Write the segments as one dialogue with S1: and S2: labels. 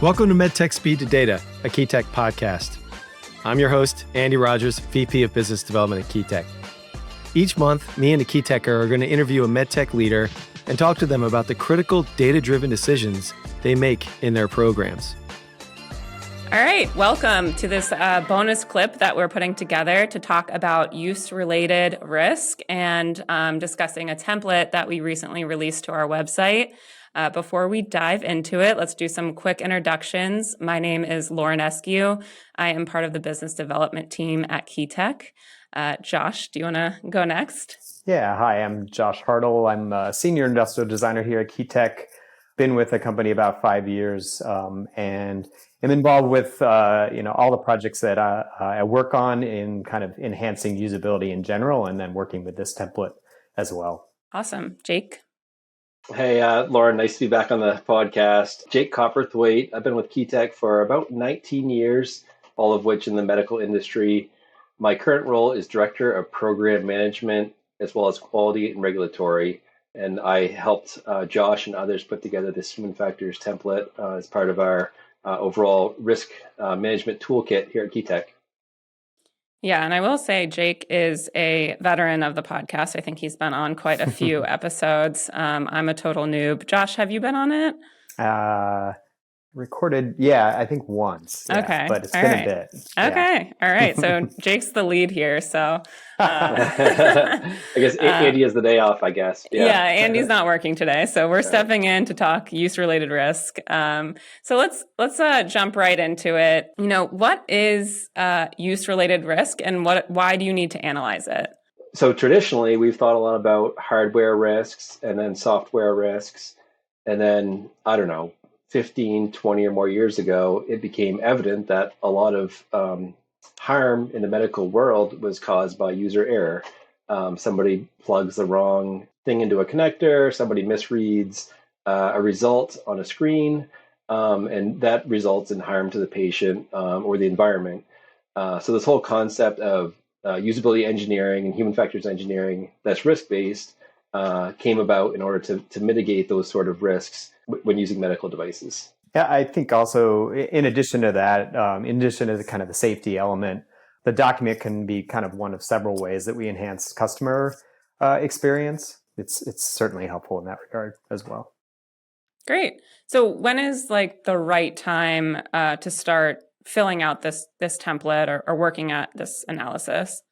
S1: Welcome to MedTech Speed to Data, a KeyTech podcast. I'm your host, Andy Rogers, VP of Business Development at KeyTech. Each month, me and a KeyTecher are going to interview a MedTech leader and talk to them about the critical data-driven decisions they make in their programs.
S2: All right, welcome to this bonus clip that we're putting together to talk about use-related risk and discussing a template that we recently released to our website. Before we dive into it, let's do some quick introductions. My name is Lauren Eskew. I am part of the business development team at KeyTech. Josh, do you want to go next?
S3: Yeah, hi, I'm Josh Hartle. I'm a senior industrial designer here at KeyTech. Been with the company about 5 years, and am involved with all the projects that I work on in kind of enhancing usability in general, and then working with this template as well.
S2: Awesome, Jake.
S4: Hey, Lauren, nice to be back on the podcast. Jake Copperthwaite. I've been with KeyTech for about 19 years, all of which in the medical industry. My current role is Director of Program Management, as well as Quality and Regulatory. And I helped Josh and others put together this human factors template as part of our overall risk management toolkit here at KeyTech.
S2: Yeah, and I will say Jake is a veteran of the podcast. I think he's been on quite a few episodes. I'm a total noob. Josh, have you been on it?
S3: Recorded, I think once. Yeah,
S2: okay.
S3: But it's been a bit.
S2: Okay. All right. So Jake's the lead here. So
S4: I guess Andy has the day off, I guess.
S2: Yeah, Andy's not working today. So we're stepping in to talk use-related risk. So let's jump right into it. What is use-related risk, and why do you need to analyze it?
S4: So traditionally, we've thought a lot about hardware risks and then software risks. And then, 15, 20 or more years ago, it became evident that a lot of harm in the medical world was caused by user error. Somebody plugs the wrong thing into a connector, somebody misreads a result on a screen, and that results in harm to the patient or the environment. So this whole concept of usability engineering and human factors engineering that's risk-based came about in order to mitigate those sort of risks when using medical devices.
S3: Yeah, I think also, in addition to that, in addition to the kind of the safety element, the document can be kind of one of several ways that we enhance customer experience. It's certainly helpful in that regard as well.
S2: Great. So when is the right time to start filling out this template or working at this analysis?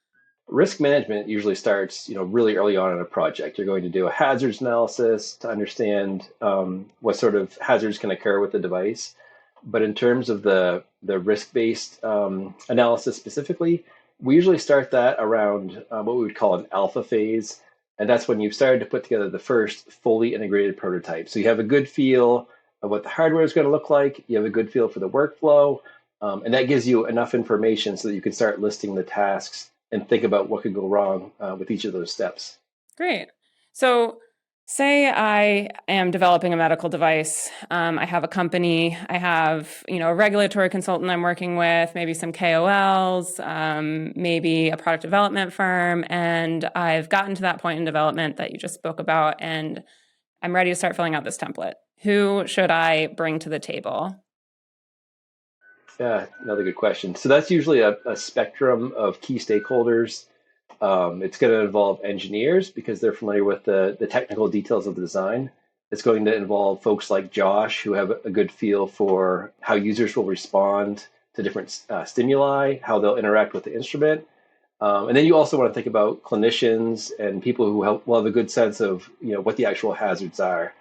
S4: Risk management usually starts, really early on in a project. You're going to do a hazards analysis to understand what sort of hazards can occur with the device. But in terms of the risk-based analysis specifically, we usually start that around what we would call an alpha phase. And that's when you've started to put together the first fully integrated prototype. So you have a good feel of what the hardware is going to look like. You have a good feel for the workflow. And that gives you enough information so that you can start listing the tasks and think about what could go wrong with each of those steps.
S2: Great. So say I am developing a medical device. I have a company. I have, a regulatory consultant I'm working with, maybe some KOLs, maybe a product development firm. And I've gotten to that point in development that you just spoke about, and I'm ready to start filling out this template. Who should I bring to the table?
S4: Yeah, another good question. So that's usually a spectrum of key stakeholders. It's going to involve engineers because they're familiar with the technical details of the design. It's going to involve folks like Josh who have a good feel for how users will respond to different stimuli, how they'll interact with the instrument. And then you also want to think about clinicians and people who will have a good sense of what the actual hazards are.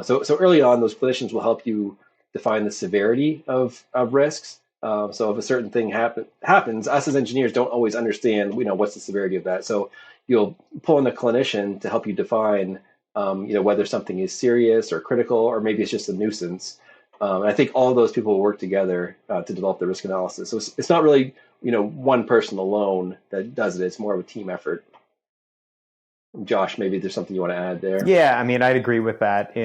S4: So early on, those clinicians will help you define the severity of risks. So if a certain thing happens, us as engineers don't always understand, what's the severity of that. So you'll pull in a clinician to help you define, whether something is serious or critical, or maybe it's just a nuisance. And I think all of those people will work together to develop the risk analysis. So it's not really, one person alone that does it. It's more of a team effort. Josh, maybe there's something you want to add there.
S3: Yeah, I'd agree with that.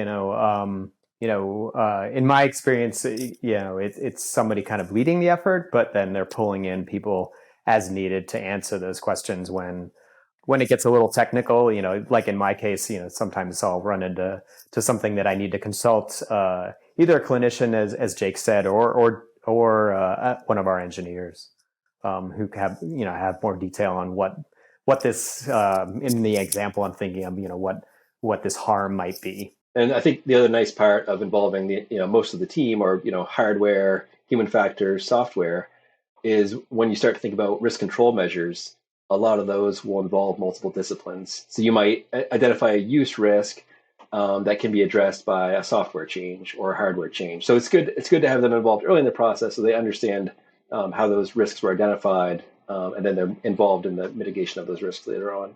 S3: In my experience, it's somebody kind of leading the effort, but then they're pulling in people as needed to answer those questions when it gets a little technical. Like in my case, sometimes I'll run into something that I need to consult either a clinician, as Jake said, or one of our engineers who have more detail on what this in the example I'm thinking of, what this harm might be.
S4: And I think the other nice part of involving most of the team, or hardware, human factors, software, is when you start to think about risk control measures, a lot of those will involve multiple disciplines. So you might identify a use risk that can be addressed by a software change or a hardware change. So it's good to have them involved early in the process so they understand how those risks were identified, and then they're involved in the mitigation of those risks later on.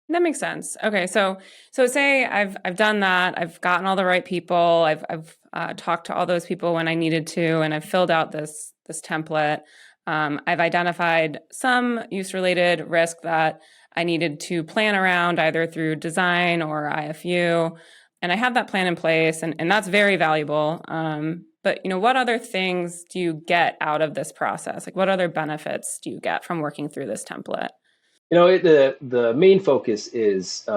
S2: That makes sense. Okay, so say I've done that. I've gotten all the right people. I've talked to all those people when I needed to, and I've filled out this template. I've identified some use-related risk that I needed to plan around, either through design or IFU, and I have that plan in place, and that's very valuable. But what other things do you get out of this process? Like, what other benefits do you get from working through this template?
S4: The main focus is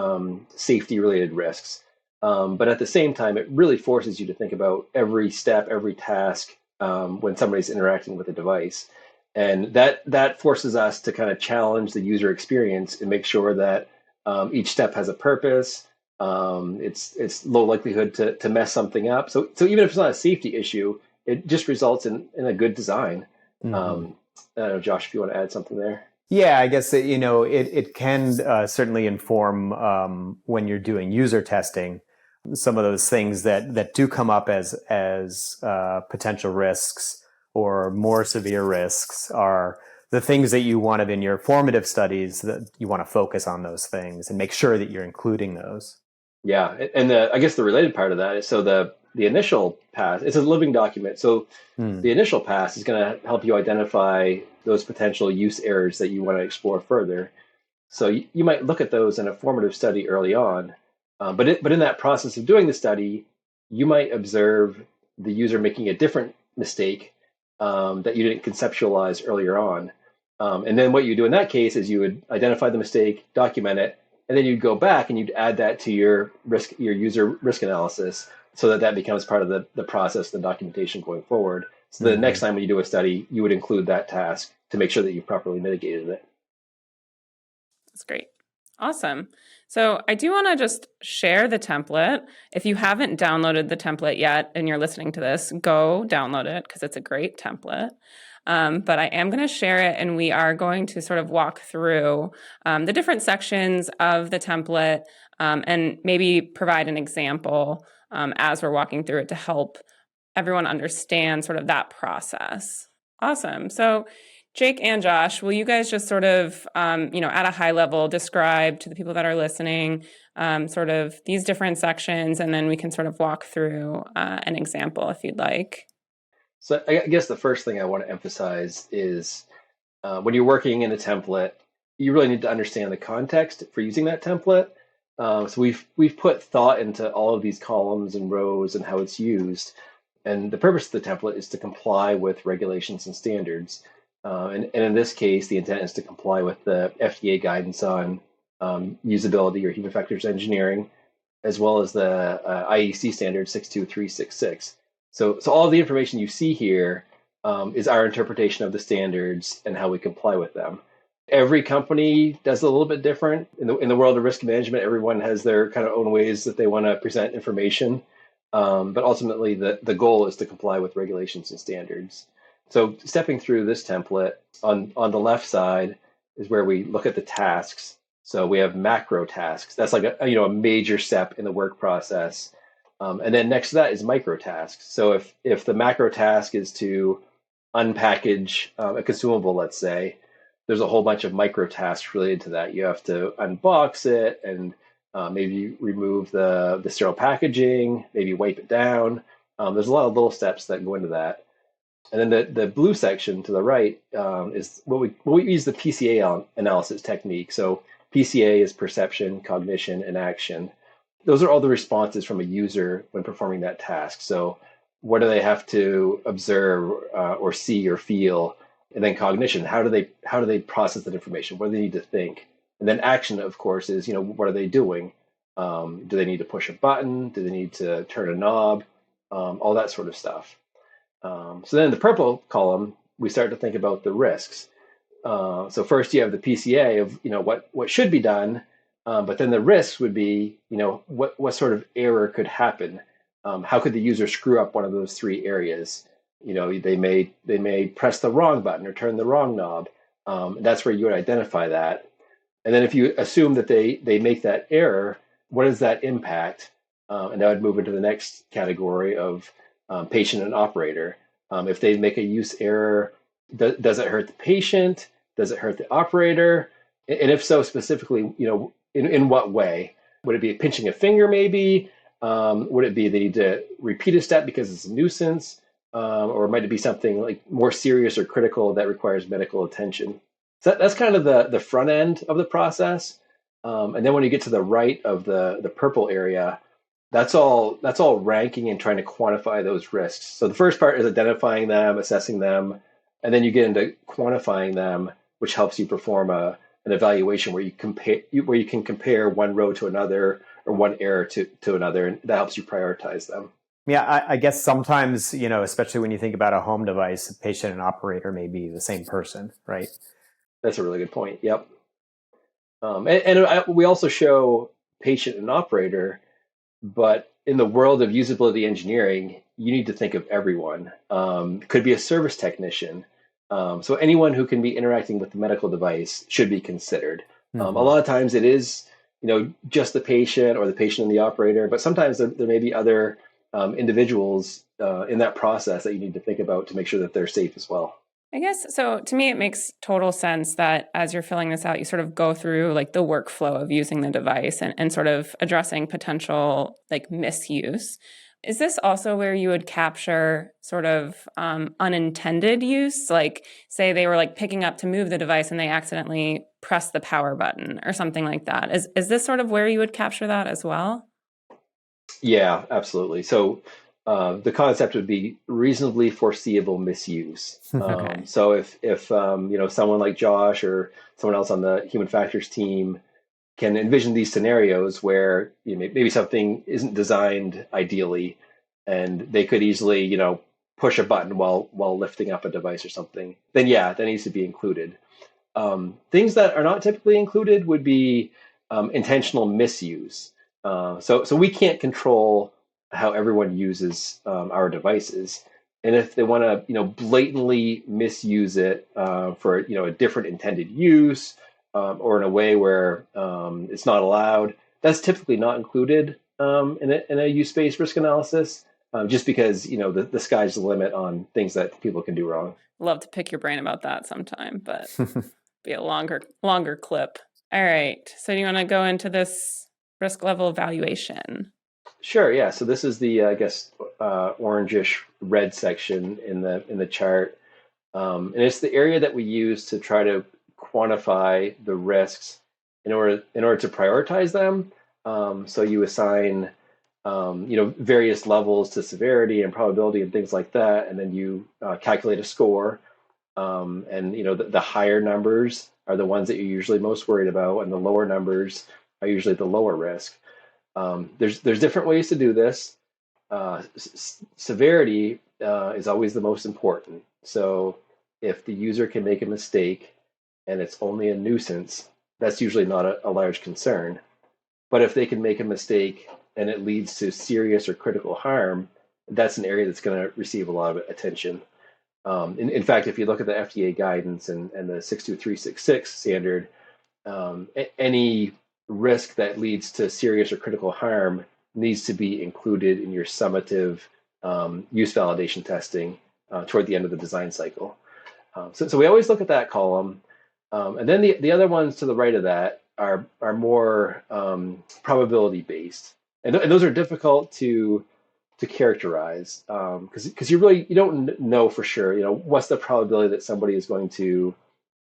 S4: safety-related risks, but at the same time, it really forces you to think about every step, every task when somebody's interacting with a device, and that forces us to kind of challenge the user experience and make sure that each step has a purpose. It's low likelihood to mess something up. So even if it's not a safety issue, it just results in a good design. Mm-hmm. I don't know, Josh, if you want to add something there.
S3: Yeah, I guess it can certainly inform when you're doing user testing. Some of those things that do come up as potential risks or more severe risks are the things that you wanted in your formative studies, that you want to focus on those things and make sure that you're including those.
S4: Yeah, and I guess the related part of that is, so the initial pass, it's a living document. So the initial pass is going to help you identify those potential use errors that you want to explore further. So you might look at those in a formative study early on, but in that process of doing the study, you might observe the user making a different mistake that you didn't conceptualize earlier on. And then what you do in that case is you would identify the mistake, document it, and then you'd go back and you'd add that to your user risk analysis, so that becomes part of the process, the documentation going forward. So the next time when you do a study, you would include that task to make sure that you properly mitigated it.
S2: That's great. Awesome. So I do want to just share the template. If you haven't downloaded the template yet and you're listening to this, go download it because it's a great template. But I am going to share it, and we are going to sort of walk through the different sections of the template and maybe provide an example as we're walking through it to help everyone understand sort of that process. Awesome. So Jake and Josh, will you guys just sort of, at a high level, describe to the people that are listening sort of these different sections, and then we can sort of walk through an example if you'd like.
S4: So I guess the first thing I want to emphasize is when you're working in a template, you really need to understand the context for using that template. So we've put thought into all of these columns and rows and how it's used. And the purpose of the template is to comply with regulations and standards. And in this case, the intent is to comply with the FDA guidance on usability or human factors engineering, as well as the IEC standard 62366. So all of the information you see here is our interpretation of the standards and how we comply with them. Every company does a little bit different. In the world of risk management, everyone has their kind of own ways that they want to present information. But ultimately, the goal is to comply with regulations and standards. So stepping through this template, on the left side is where we look at the tasks. So we have macro tasks. That's like a major step in the work process. And then next to that is micro tasks. So if the macro task is to unpackage a consumable, let's say, there's a whole bunch of micro tasks related to that. You have to unbox it and maybe remove the sterile packaging, maybe wipe it down. There's a lot of little steps that go into that. And then the blue section to the right is what we use the PCA analysis technique. So PCA is perception, cognition, and action. Those are all the responses from a user when performing that task. So what do they have to observe or see or feel? And then cognition, how do they process that information? What do they need to think? And then action, of course, is what are they doing? Do they need to push a button? Do they need to turn a knob? all that sort of stuff. So then in the purple column, we start to think about the risks. So first you have the PCA of, what should be done, but then the risks would be, what sort of error could happen? How could the user screw up one of those three areas? They may press the wrong button or turn the wrong knob. That's where you would identify that. And then if you assume that they make that error, what does that impact? And that would move into the next category of patient and operator. If they make a use error, does it hurt the patient? Does it hurt the operator? And if so, specifically, in what way? Would it be pinching a finger maybe? Would it be they need to repeat a step because it's a nuisance? Or might it be something like more serious or critical that requires medical attention? So that's kind of the front end of the process. And then when you get to the right of the purple area, that's all ranking and trying to quantify those risks. So the first part is identifying them, assessing them, and then you get into quantifying them, which helps you perform an evaluation where you can compare one row to another or one error to another, and that helps you prioritize them.
S3: Yeah, I guess sometimes, especially when you think about a home device, a patient and operator may be the same person, right?
S4: That's a really good point. Yep. We also show patient and operator, but in the world of usability engineering, you need to think of everyone. Could be a service technician. So anyone who can be interacting with the medical device should be considered. Mm-hmm. A lot of times it is, just the patient or the patient and the operator, but sometimes there may be other individuals in that process that you need to think about to make sure that they're safe as well.
S2: I guess, so to me, it makes total sense that as you're filling this out, you sort of go through like the workflow of using the device and sort of addressing potential like misuse. Is this also where you would capture sort of unintended use? Like say they were like picking up to move the device and they accidentally press the power button or something like that. Is this sort of where you would capture that as well?
S4: Yeah, absolutely. So the concept would be reasonably foreseeable misuse.
S2: Okay.
S4: So if someone like Josh or someone else on the human factors team can envision these scenarios where maybe something isn't designed ideally, and they could easily push a button while lifting up a device or something, then yeah, that needs to be included. Things that are not typically included would be intentional misuse. So we can't control how everyone uses our devices, and if they want to blatantly misuse it for a different intended use or in a way where it's not allowed, that's typically not included in a use-based risk analysis, just because the sky's the limit on things that people can do wrong.
S2: Love to pick your brain about that sometime, but be a longer clip. All right, so do you want to go into this risk level evaluation?
S4: Sure. Yeah. So this is the orangish red section in the chart, and it's the area that we use to try to quantify the risks in order to prioritize them. So you assign various levels to severity and probability and things like that, and then you calculate a score. And the higher numbers are the ones that you're usually most worried about, and the lower numbers are usually the lower risk. There's different ways to do this. Severity is always the most important. So if the user can make a mistake and it's only a nuisance, that's usually not a large concern. But if they can make a mistake and it leads to serious or critical harm, that's an area that's going to receive a lot of attention. In fact, if you look at the FDA guidance and the 62366 standard, any risk that leads to serious or critical harm needs to be included in your summative use validation testing toward the end of the design cycle. So we always look at that column. And then the other ones to the right of that are more probability based. And those are difficult to characterize because you don't know for sure, what's the probability that somebody is going to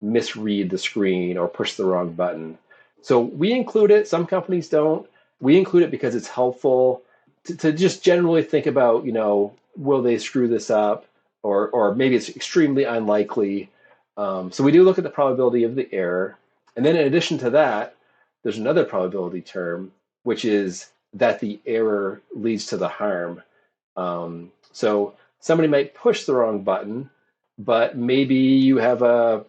S4: misread the screen or push the wrong button. So we include it. Some companies don't. We include it because it's helpful to just generally think about, will they screw this up, or maybe it's extremely unlikely. So we do look at the probability of the error. And then in addition to that, there's another probability term, which is that the error leads to the harm. So somebody might push the wrong button, but maybe you have a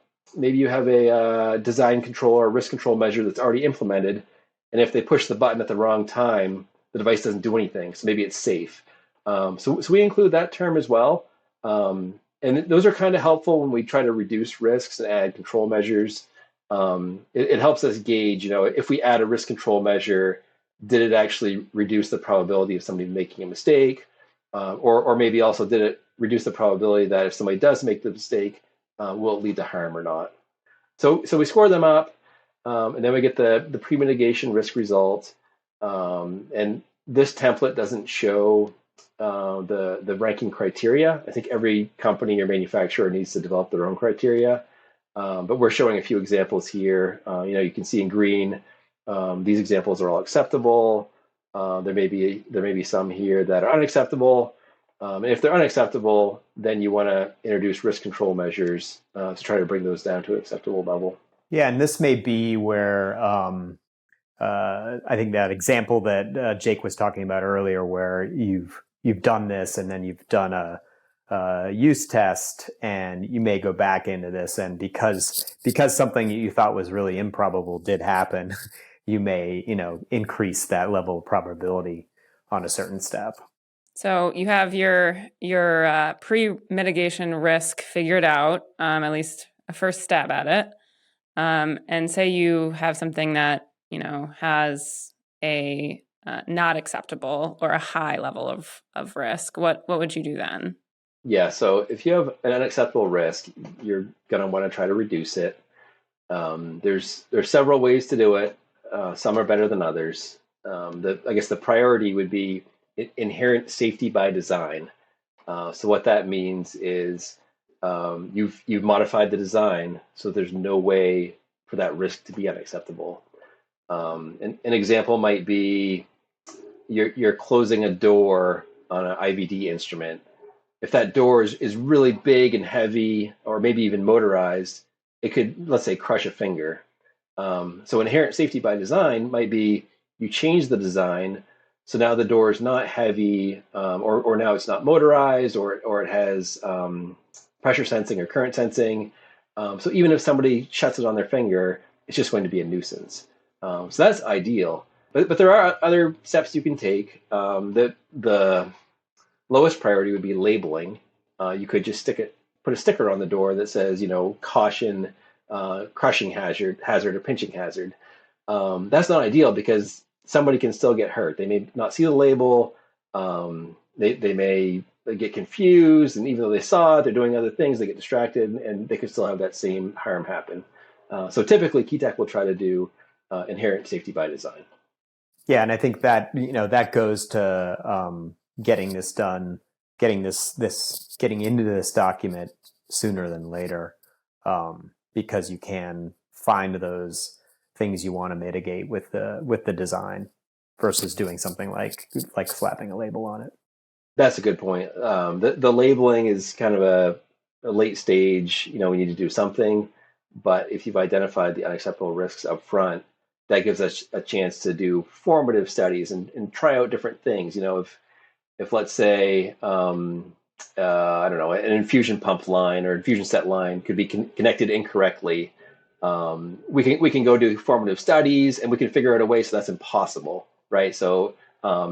S4: design control or risk control measure that's already implemented, and if they push the button at the wrong time, the device doesn't do anything. So maybe it's safe. So we include that term as well. And those are kind of helpful when we try to reduce risks and add control measures. It helps us gauge, if we add a risk control measure, did it actually reduce the probability of somebody making a mistake? Or maybe also did it reduce the probability that if somebody does make the mistake, will it lead to harm or not? So we score them up, and then we get the pre-mitigation risk result. And this template doesn't show the ranking criteria. I think every company or manufacturer needs to develop their own criteria. But we're showing a few examples here. You can see in green, these examples are all acceptable. There may be some here that are unacceptable. And if they're unacceptable, then you want to introduce risk control measures to try to bring those down to an acceptable level.
S3: Yeah, and this may be where I think that example that Jake was talking about earlier, where you've done this and then you've done a use test, and you may go back into this, and because something you thought was really improbable did happen, you may increase that level of probability on a certain step.
S2: So you have your pre-mitigation risk figured out, at least a first stab at it. And say you have something that, has a not acceptable or a high level of risk. What would you do then?
S4: Yeah, so if you have an unacceptable risk, you're going to want to try to reduce it. There's several ways to do it. Some are better than others. I guess the priority would be inherent safety by design. So what that means is you've modified the design so there's no way for that risk to be unacceptable. An example might be you're closing a door on an IVD instrument. If that door is really big and heavy, or maybe even motorized, it could, let's say, crush a finger. So inherent safety by design might be you change the design, so now the door is not heavy, or now it's not motorized, or it has pressure sensing or current sensing. So even if somebody shuts it on their finger, it's just going to be a nuisance. So that's ideal. But there are other steps you can take. The lowest priority would be labeling. You could just put a sticker on the door that says, caution, crushing hazard, or pinching hazard. That's not ideal because somebody can still get hurt. They may not see the label. They may get confused, and even though they saw it, they're doing other things. They get distracted, and they could still have that same harm happen. So typically, Keytech will try to do inherent safety by design.
S3: Yeah, and I think that that goes to getting this done, getting into this document sooner than later, because you can find those things you want to mitigate with the design versus doing something like slapping a label on it.
S4: That's a good point. The labeling is kind of a late stage. We need to do something, but if you've identified the unacceptable risks up front, that gives us a chance to do formative studies and try out different things. If let's say, I don't know, an infusion pump line or infusion set line could be connected incorrectly, we can go do formative studies, and we can figure out a way so that's impossible, right? So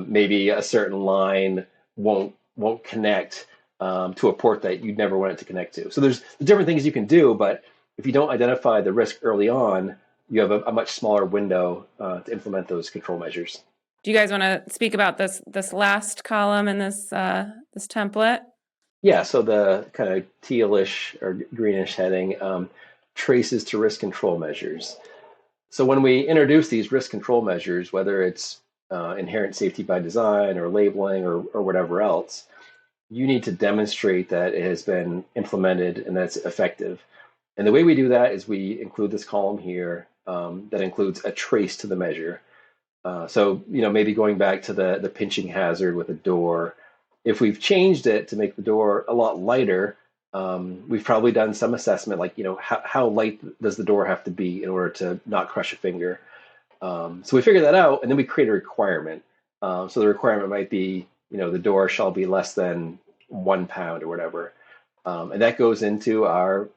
S4: maybe a certain line won't connect to a port that you'd never want it to connect to. So there's different things you can do, but if you don't identify the risk early on, you have a much smaller window to implement those control measures.
S2: Do you guys want to speak about this last column in this template?
S4: Yeah, so the kind of tealish or greenish heading, traces to risk control measures. So when we introduce these risk control measures, whether it's inherent safety by design or labeling or whatever else, you need to demonstrate that it has been implemented and that's effective. And the way we do that is we include this column here that includes a trace to the measure. So maybe going back to the pinching hazard with a door, if we've changed it to make the door a lot lighter, we've probably done some assessment, like how light does the door have to be in order to not crush a finger. So we figure that out, and then we create a requirement. So the requirement might be the door shall be less than 1 pound or whatever. And that goes into our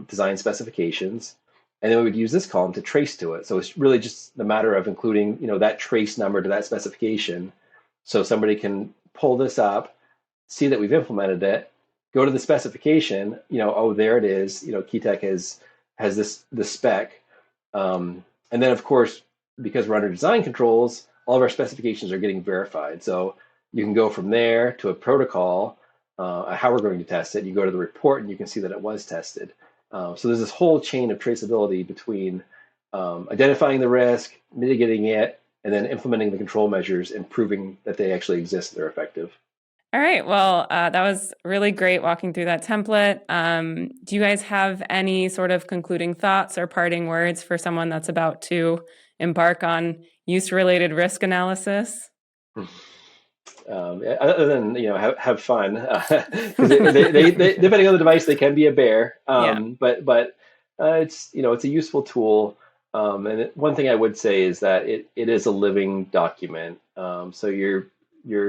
S4: design specifications. And then we would use this column to trace to it. So it's really just the matter of including, that trace number to that specification. So somebody can pull this up, see that we've implemented it, go to the specification, oh, there it is. Keytech has this spec. And then, of course, because we're under design controls, all of our specifications are getting verified. So you can go from there to a protocol, how we're going to test it. You go to the report and you can see that it was tested. So there's this whole chain of traceability between identifying the risk, mitigating it, and then implementing the control measures and proving that they actually exist, they're effective.
S2: All right. Well, that was really great walking through that template. Do you guys have any sort of concluding thoughts or parting words for someone that's about to embark on use-related risk analysis?
S4: Other than have fun, because they depending on the device, they can be a bear. But it's a useful tool. And one thing I would say is that it is a living document. So you're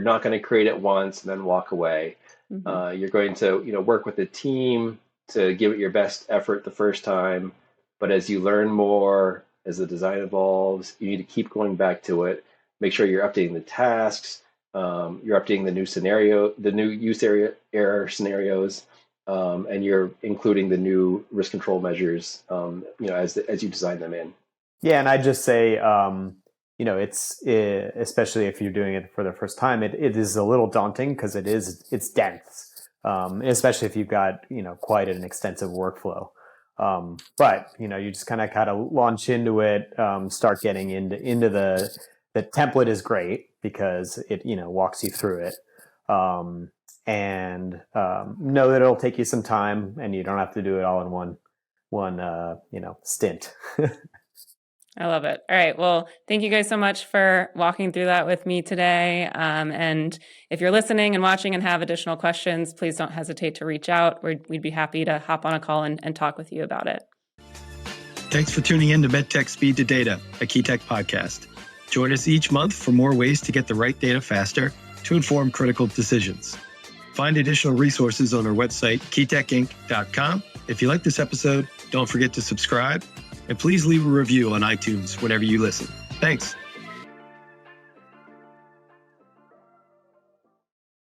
S4: not going to create it once and then walk away. Mm-hmm. You're going to work with a team to give it your best effort the first time. But as you learn more, as the design evolves, you need to keep going back to it. Make sure you're updating the tasks. You're updating the new scenario, the new use error scenarios, and you're including the new risk control measures, as you design them in.
S3: Yeah, and I'd just say, especially if you're doing it for the first time, it is a little daunting because it's dense, especially if you've got quite an extensive workflow. But you just kind of launch into it, start getting into the template is great because it walks you through it, and know that it'll take you some time and you don't have to do it all in one stint.
S2: I love it. All right. Well, thank you guys so much for walking through that with me today. And if you're listening and watching and have additional questions, please don't hesitate to reach out. We'd be happy to hop on a call and talk with you about it.
S1: Thanks for tuning in to MedTech Speed to Data, a Keytech podcast. Join us each month for more ways to get the right data faster to inform critical decisions. Find additional resources on our website, keytechinc.com. If you like this episode, don't forget to subscribe. And please leave a review on iTunes whenever you listen. Thanks.